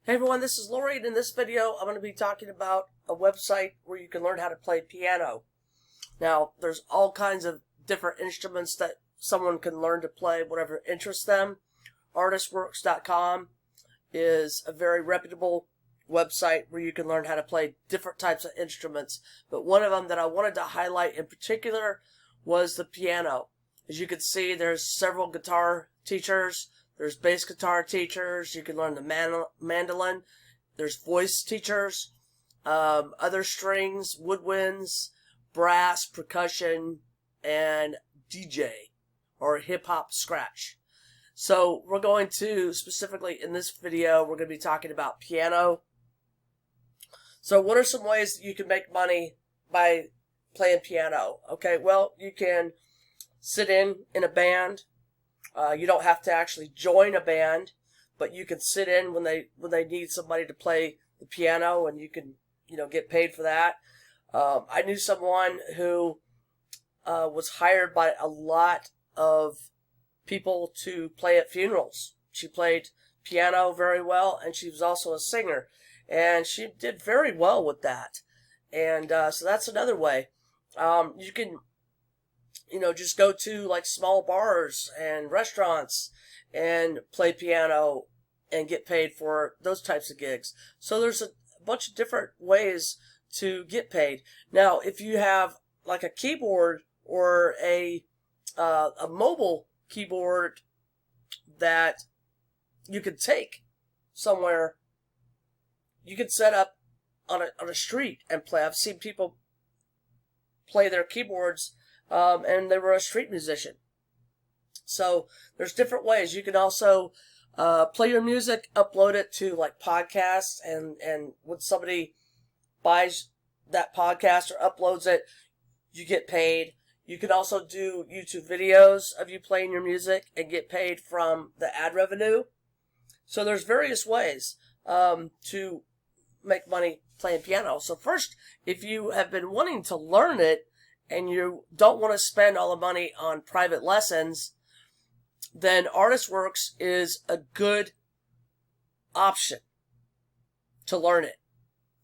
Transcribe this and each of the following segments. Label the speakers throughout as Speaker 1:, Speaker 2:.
Speaker 1: Hey everyone, this is Lori, and in this video I'm going to be talking about a website where you can learn how to play piano. Now, there's all kinds of different instruments that someone can learn to play, whatever interests them. Artistworks.com is a very reputable website where you can learn how to play different types of instruments, but one of them that I wanted to highlight in particular was the piano. As you can see, there's several guitar teachers. There's bass guitar teachers. You can learn the mandolin. There's voice teachers, other strings, woodwinds, brass, percussion, and DJ, or hip-hop scratch. So we're going to, specifically in this video, we're going to be talking about piano. So what are some ways that you can make money by playing piano? Okay, well, you can sit in a band. You don't have to actually join a band, but you can sit in when they need somebody to play the piano, and you can get paid for that. I knew someone who was hired by a lot of people to play at funerals. She played piano very well, and she was also a singer, and she did very well with that. And so that's another way. You can just go to like small bars and restaurants and play piano and get paid for those types of gigs. So there's a bunch of different ways to get paid. Now, if you have like a keyboard or a mobile keyboard that you could take somewhere, you could set up on a street and play. I've seen people play their keyboards and they were a street musician. So there's different ways. You can also play your music, upload it to like podcasts, and when somebody buys that podcast or uploads it, you get paid. You can also do YouTube videos of you playing your music and get paid from the ad revenue. So there's various ways to make money playing piano. So first, if you have been wanting to learn it, and you don't want to spend all the money on private lessons, then Artistworks is a good option to learn it.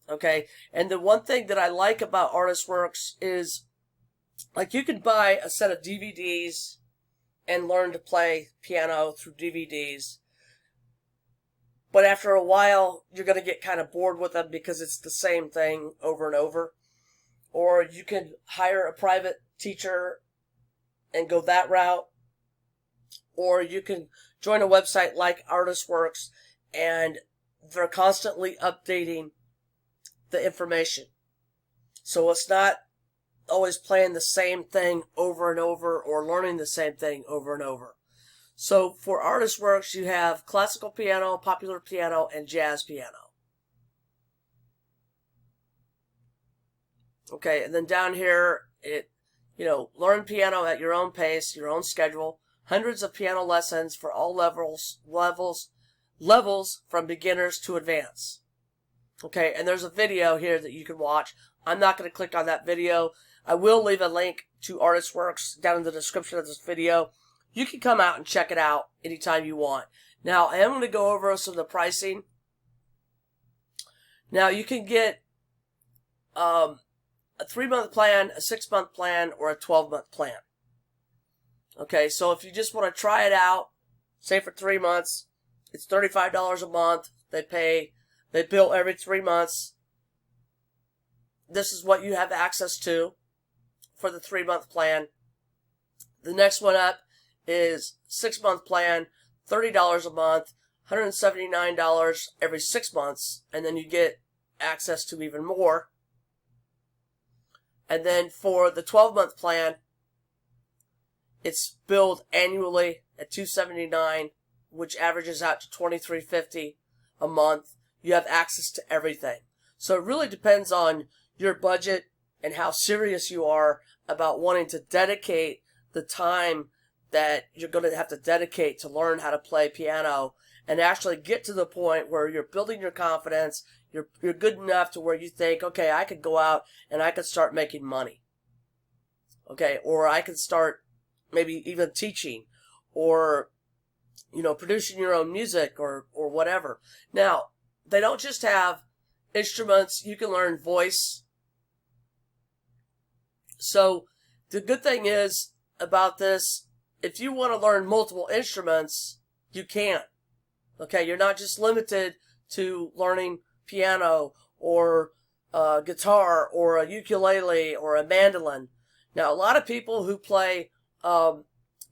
Speaker 1: Okay? And the one thing that I like about Artistworks is, like, you can buy a set of DVDs and learn to play piano through DVDs. But after a while, you're going to get kind of bored with them because it's the same thing over and over. Or you can hire a private teacher and go that route. Or you can join a website like Artistworks, and they're constantly updating the information. So it's not always playing the same thing over and over or learning the same thing over and over. So for Artistworks, you have classical piano, popular piano, and jazz piano. Okay, and then down here, learn piano at your own pace, your own schedule. Hundreds of piano lessons for all levels from beginners to advanced. Okay, and there's a video here that you can watch. I'm not going to click on that video. I will leave a link to Artistworks down in the description of this video. You can come out and check it out anytime you want. Now, I am going to go over some of the pricing. Now, you can get a 3-month plan, a 6-month plan, or a 12-month plan. Okay, so if you just want to try it out, say for 3 months, it's $35 a month. They bill every 3 months. This is what you have access to for the 3-month plan. The next one up is 6-month plan, $30 a month, $179 every 6 months, and then you get access to even more. And then for the 12-month plan, it's billed annually at $279, which averages out to $23.50 a month. You have access to everything. So it really depends on your budget and how serious you are about wanting to dedicate the time that you're going to have to dedicate to learn how to play piano and actually get to the point where you're building your confidence. You're good enough to where you think, okay, I could go out and I could start making money. Okay, or I could start maybe even teaching, or producing your own music, or whatever. Now, they don't just have instruments. You can learn voice. So the good thing is about this, if you want to learn multiple instruments, you can. Okay, you're not just limited to learning piano or guitar or a ukulele or a mandolin. Now, a lot of people who play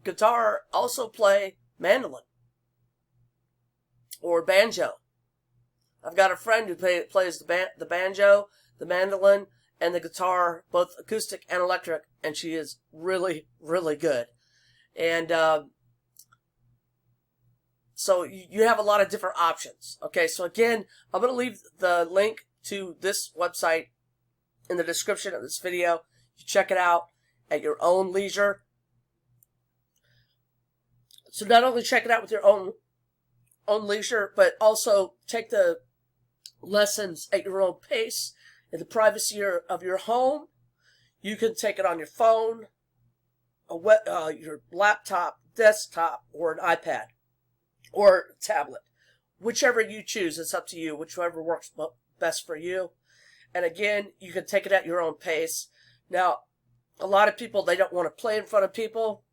Speaker 1: guitar also play mandolin or banjo. I've got a friend who plays the banjo, the mandolin, and the guitar, both acoustic and electric, and she is really, really good. And so you have a lot of different options. Okay, so again, I'm going to leave the link to this website in the description of this video. You check it out at your own leisure. So not only check it out with your own leisure, but also take the lessons at your own pace in the privacy of your home. You can take it on your phone, your laptop, desktop, or an iPad, or tablet. Whichever you choose, it's up to you, whichever works best for you. And again, you can take it at your own pace. Now, a lot of people, they don't want to play in front of people,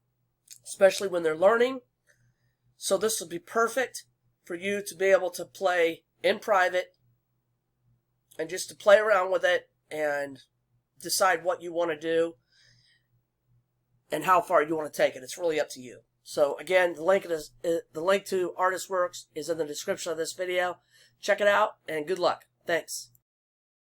Speaker 1: especially when they're learning. So this will be perfect for you to be able to play in private and just to play around with it and decide what you want to do and how far you want to take it. It's really up to you. So again, the link to Artistworks is in the description of this video. Check it out and good luck. Thanks.